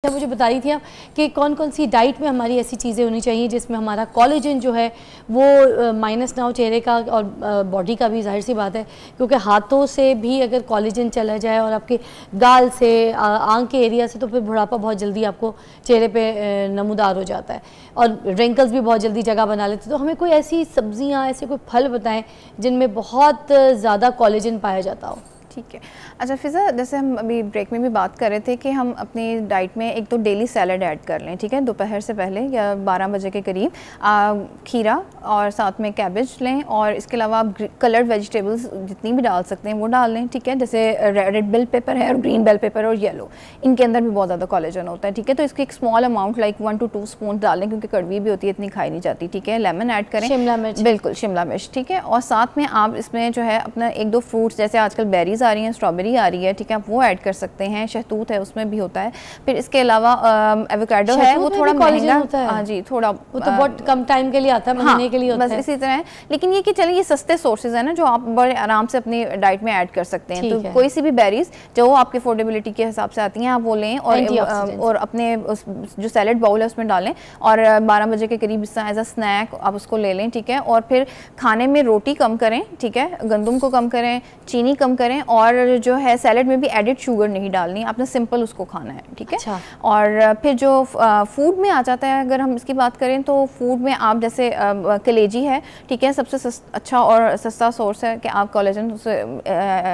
अच्छा, मुझे बता रही थी आप कि कौन कौन सी डाइट में हमारी ऐसी चीज़ें होनी चाहिए जिसमें हमारा कोलेजन जो है वो माइनस ना हो चेहरे का और बॉडी का भी। जाहिर सी बात है क्योंकि हाथों से भी अगर कोलेजन चला जाए और आपके गाल से आंख के एरिया से तो फिर बुढ़ापा बहुत जल्दी आपको चेहरे पे नमूदार हो जाता है और रिंकल्स भी बहुत जल्दी जगह बना लेते हैं। तो हमें कोई ऐसी सब्जियाँ, ऐसे कोई फल बताएँ जिनमें बहुत ज़्यादा कोलेजन पाया जाता हो। ठीक है। अच्छा फ़िज़ा, जैसे हम अभी ब्रेक में भी बात कर रहे थे कि हम अपनी डाइट में एक तो डेली सैलड ऐड कर लें, ठीक है, दोपहर से पहले या 12 बजे के करीब खीरा और साथ में कैबेज लें और इसके अलावा आप कलर्ड वेजिटेबल्स जितनी भी डाल सकते हैं वो डाल लें, ठीक है। जैसे रेड बेल पेपर है और ग्रीन बेल पेपर और येलो, इनके अंदर भी बहुत ज़्यादा कोलेजन होता है, ठीक है। तो इसकी एक small amount like 1 to 2 spoon डाल लें क्योंकि कड़वी भी होती है, इतनी खाई नहीं जाती, ठीक है। लेमन ऐड करें, शिमला मिर्च, बिल्कुल शिमला मिर्च, ठीक है। और साथ में आप इसमें जो है अपना 1-2 फ्रूट्स, जैसे आजकल बेरीज आ रही हैं, स्ट्रॉबेरी आ रही है, ठीक है, आप वो ऐड कर सकते हैं। शहतूत है, उसमें भी होता है। फिर इसके अलावा एवोकाडो है, वो थोड़ा महंगा होता है। हाँ जी, थोड़ा वो तो बहुत कम टाइम के लिए आता है, महीने के लिए होता है, बस इसी तरह है। लेकिन ये कि चलिए ये सस्ते सोर्सेज है ना जो आप बड़े आराम से अपनी डाइट में ऐड कर सकते हैं। तो कोई सी भी बेरीज जो आपके अफोर्डेबिलिटी के हिसाब से आती हैं आप वो लें और अपने जो सैलेड बाउल है उसमें डालें और 12 बजे के करीब एज अ स्नैक आप उसको ले लें, ठीक है। और फिर खाने में रोटी कम करें, ठीक है, गंदम को कम करें, चीनी कम करें और जो है सैलेड में भी एडिड शुगर नहीं डालनी, आपने सिंपल उसको खाना है, ठीक है। अच्छा। और फिर जो फूड में आ जाता है, अगर हम इसकी बात करें तो फूड में आप जैसे कलेजी है, ठीक है, सबसे अच्छा और सस्ता सोर्स है कि आप कोलेजन से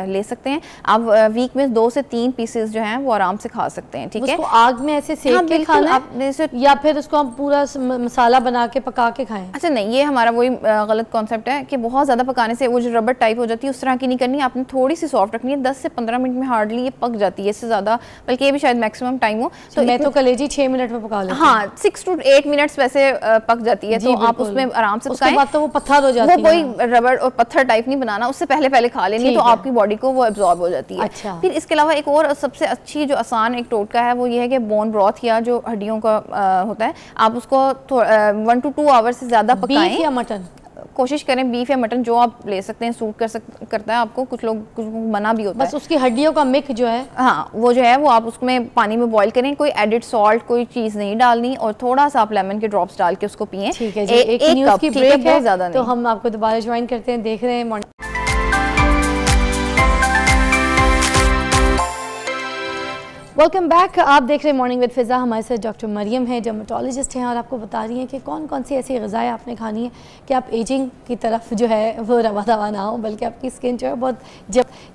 ले सकते हैं। आप वीक में 2 से 3 पीसेस जो हैं वो आराम से खा सकते हैं, ठीक है। आग में ऐसे सेक के खाना है या फिर उसको हम पूरा मसाला बना के पका के खाएं? अच्छा नहीं, ये हमारा वही गलत कॉन्सेप्ट है कि बहुत ज़्यादा पकाने से वो जो रबर टाइप हो जाती है उस तरह की नहीं करनी, आपने थोड़ी सी सॉफ्ट रखनी है। 10 से 15 मिनट में हार्डली ये पक जाती है, इससे ज़्यादा बल्कि ये भी शायद मैक्सिमम टाइम हो। तो मैं तो कलेजी 6 मिनट में पका लेती हूँ। हाँ, 6 to 8 मिनट्स वैसे पक जाती है, तो आप उसमें आराम से उसके बाद तो वो पत्थर हो जाती है। वो कोई रबर और पत्थर टाइप नहीं बनाना, उससे पहले खा लेनी है तो आपकी बॉडी को वो एब्जॉर्ब हो जाती है। अच्छा। फिर इसके अलावा एक और सबसे अच्छी जो आसान एक टोटका है वो ये है कि बोन ब्रॉथ या जो हड्डियों का होता है, आप उसको 1 to 2 आवर्स से ज़्यादा पकाएं। बीफ या मटन? कोशिश करें बीफ या मटन, जो आप ले सकते हैं, सूट करता है आपको। कुछ लोग मना भी होता है, बस उसकी हड्डियों का मिक जो है, हाँ वो जो है वो आप उसमें पानी में बॉईल करें, कोई एडिड सॉल्ट कोई चीज़ नहीं डालनी और थोड़ा सा आप लेमन के ड्रॉप्स डाल के उसको पिएं। ठीक है जी। एक न्यूज़ की ब्रेक है, ज़्यादा तो हम आपको दोबारा ज्वाइन करते हैं। देख रहे हैं वेलकम बैक। आप देख रहे हैं मॉर्निंग विद फ़िज़ा। हमारे साथ डॉक्टर मरियम है, डर्मेटोलॉजिस्ट हैं और आपको बता रही हैं कि कौन कौन सी ऐसी ग़िज़ाएँ आपने खानी है कि आप एजिंग की तरफ जो है वो रवा दवा ना हो, बल्कि आपकी स्किन जो है बहुत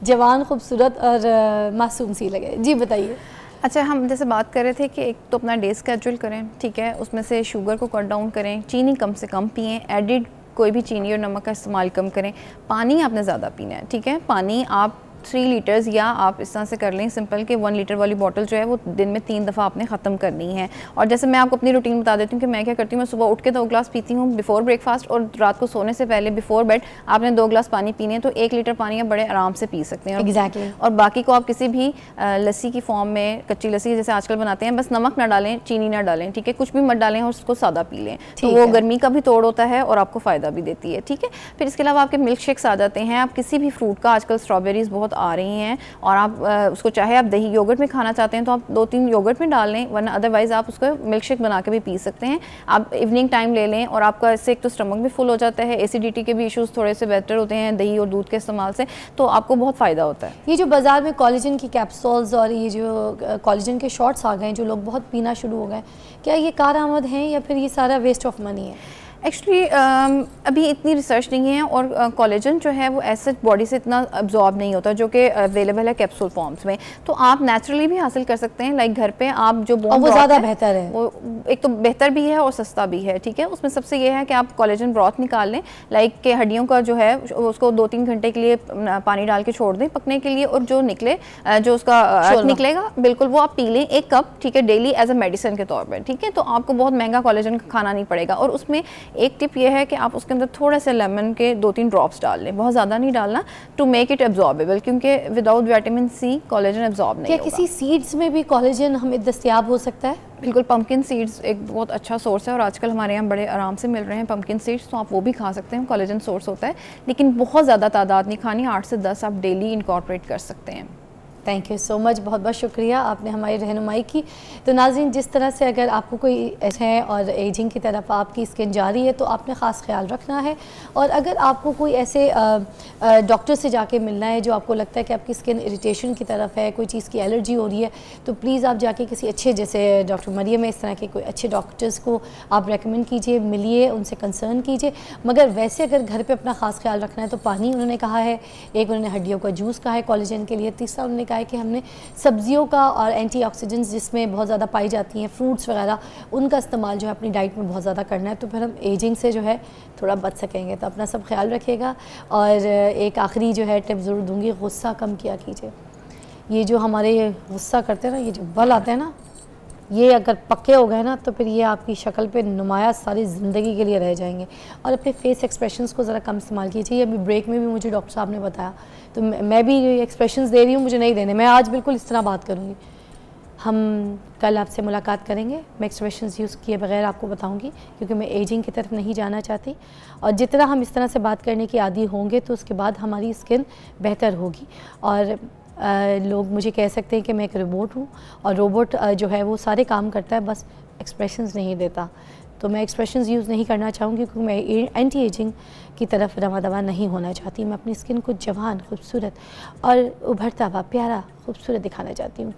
जवान, खूबसूरत और मासूम सी लगे। जी बताइए। अच्छा, हम जैसे बात कर रहे थे कि एक तो अपना डे स्केड्यूल करें, ठीक है, उसमें से शुगर को कट डाउन करें, चीनी कम से कम पिएँ, एडिड कोई भी चीनी और नमक का इस्तेमाल कम करें, पानी आपने ज़्यादा पीना है, ठीक है। पानी आप 3 लीटर्स या आप इस तरह से कर लें सिंपल कि 1 लीटर वाली बॉटल जो है वो दिन में 3 दफ़ा आपने ख़त्म करनी है। और जैसे मैं आपको अपनी रूटीन बता देती हूँ कि मैं क्या करती हूँ, मैं सुबह उठ के 2 ग्लास पीती हूँ बिफोर ब्रेकफास्ट और रात को सोने से पहले बिफोर बेड आपने 2 ग्लास पानी पीने हैं, तो 1 लीटर पानी आप बड़े आराम से पी सकते हैं। एग्जैक्टली। और बाकी को आप किसी भी लस्सी की फॉर्म में, कच्ची लस्सी जैसे आजकल बनाते हैं, बस नमक ना डालें, चीनी ना डालें, ठीक है, कुछ भी मत डालें और उसको सादा पी लें, तो वो गर्मी का भी तोड़ होता है और आपको फ़ायदा भी देती है, ठीक है। फिर इसके अलावा आपके मिल्क शेक्स आ जाते हैं, आप किसी भी फ्रूट का, आजकल स्ट्रॉबेरीज़ बहुत आ रही हैं और आप उसको चाहे आप दही योगर्ट में खाना चाहते हैं तो आप 2-3 योगर्ट में डाल लें, वरना अदरवाइज़ आप उसको मिल्क शेक बना के भी पी सकते हैं। आप इवनिंग टाइम ले लें और आपका इससे एक तो स्टमक भी फुल हो जाता है, एसिडिटी के भी इश्यूज़ थोड़े से बेहतर होते हैं दही और दूध के इस्तेमाल से, तो आपको बहुत फ़ायदा होता है। ये जो बाज़ार में कोलेजन की कैप्सूल्स और ये जो कोलेजन के शॉट्स आ गए, जो लोग बहुत पीना शुरू हो गए, क्या ये कारआमद हैं या फिर ये सारा वेस्ट ऑफ मनी है? एक्चुअली अभी इतनी रिसर्च नहीं है और कोलेजन जो है वो ऐसे बॉडी से इतना अब्जॉर्ब नहीं होता जो कि अवेलेबल है कैप्सूल फॉर्म्स में, तो आप नेचुरली भी हासिल कर सकते हैं। लाइक घर पे आप जो बोन वो ज़्यादा बेहतर है, वो एक तो बेहतर भी है और सस्ता भी है, ठीक है। उसमें सबसे ये है कि आप कोलेजन ब्रॉथ निकाल लें, लाइक के हड्डियों का जो है उसको 2-3 घंटे के लिए पानी डाल के छोड़ दें पकने के लिए, और जो निकले जो उसका निकलेगा बिल्कुल वो आप पी लें 1 कप, ठीक है, डेली एज अ मेडिसिन के तौर पर, ठीक है। तो आपको बहुत महंगा कोलेजन खाना नहीं पड़ेगा। और उसमें एक टिप ये है कि आप उसके अंदर थोड़ा सा लेमन के 2-3 ड्रॉप्स डाल लें, बहुत ज़्यादा नहीं डालना, टू मेक इट एब्जॉर्बेबल, क्योंकि without vitamin C collagen absorb नहीं होगा। क्या किसी सीड्स में भी कोलेजन हमें दस्तयाब हो सकता है? बिल्कुल, पम्पकिन सीड्स एक बहुत अच्छा सोर्स है और आजकल हमारे यहाँ बड़े आराम से मिल रहे हैं पम्पकिन सीड्स, तो आप वो भी खा सकते हैं, कोलेजन सोर्स होता है, लेकिन बहुत ज़्यादा तादाद नहीं खानी, 8 से 10 आप डेली इनकॉर्पोरेट कर सकते हैं। थैंक यू सो मच, बहुत बहुत शुक्रिया, आपने हमारी रहनुमाई की। तो नाज़रीन, जिस तरह से अगर आपको कोई ऐसे है और एजिंग की तरफ आपकी स्किन जा रही है तो आपने ख़ास ख्याल रखना है। और अगर आपको कोई ऐसे डॉक्टर से जाके मिलना है जो आपको लगता है कि आपकी स्किन इरिटेशन की तरफ है, कोई चीज़ की एलर्जी हो रही है, तो प्लीज़ आप जाके किसी अच्छे, जैसे डॉक्टर मरियम है, इस तरह के कोई अच्छे डॉक्टर्स को आप रेकमेंड कीजिए, मिलिए, उनसे कंसर्न कीजिए। मगर वैसे अगर घर पर अपना ख़ास ख्याल रखना है तो पानी उन्होंने कहा है, एक उन्होंने हड्डियों का जूस कहा है कोलेजन के लिए, तीसरा उन्होंने कहा है कि हमने सब्जियों का और एंटीऑक्सीडेंट्स जिसमें बहुत ज़्यादा पाई जाती हैं, फ्रूट्स वगैरह, उनका इस्तेमाल जो है अपनी डाइट में बहुत ज़्यादा करना है, तो फिर हम एजिंग से जो है थोड़ा बच सकेंगे। तो अपना सब ख्याल रखिएगा। और एक आखिरी जो है टिप ज़रूर दूँगी, गुस्सा कम किया कीजिए। ये जो हमारे गुस्सा करते हैं ना, ये जो बल आते हैं ना, ये अगर पक्के हो गए ना तो फिर ये आपकी शक्ल पे नुमाया सारी ज़िंदगी के लिए रह जाएंगे। और अपने फेस एक्सप्रेशंस को ज़रा कम इस्तेमाल कीजिए। अभी ब्रेक में भी मुझे डॉक्टर साहब ने बताया, तो मैं भी एक्सप्रेशंस दे रही हूँ, मुझे नहीं देने, मैं आज बिल्कुल इस तरह बात करूँगी। हम कल आपसे मुलाकात करेंगे, मैं एक्सप्रेशंस यूज़ किए बगैर आपको बताऊँगी, क्योंकि मैं एजिंग की तरफ नहीं जाना चाहती। और जितना हम इस तरह से बात करने की आदी होंगे तो उसके बाद हमारी स्किन बेहतर होगी। और लोग मुझे कह सकते हैं कि मैं एक रोबोट हूँ, और रोबोट जो है वो सारे काम करता है, बस एक्सप्रेशंस नहीं देता। तो मैं एक्सप्रेशंस यूज़ नहीं करना चाहूँगी, क्योंकि मैं एंटी एजिंग की तरफ रवा दवा नहीं होना चाहती। मैं अपनी स्किन को जवान, खूबसूरत और उभरता हुआ प्यारा खूबसूरत दिखाना चाहती हूँ।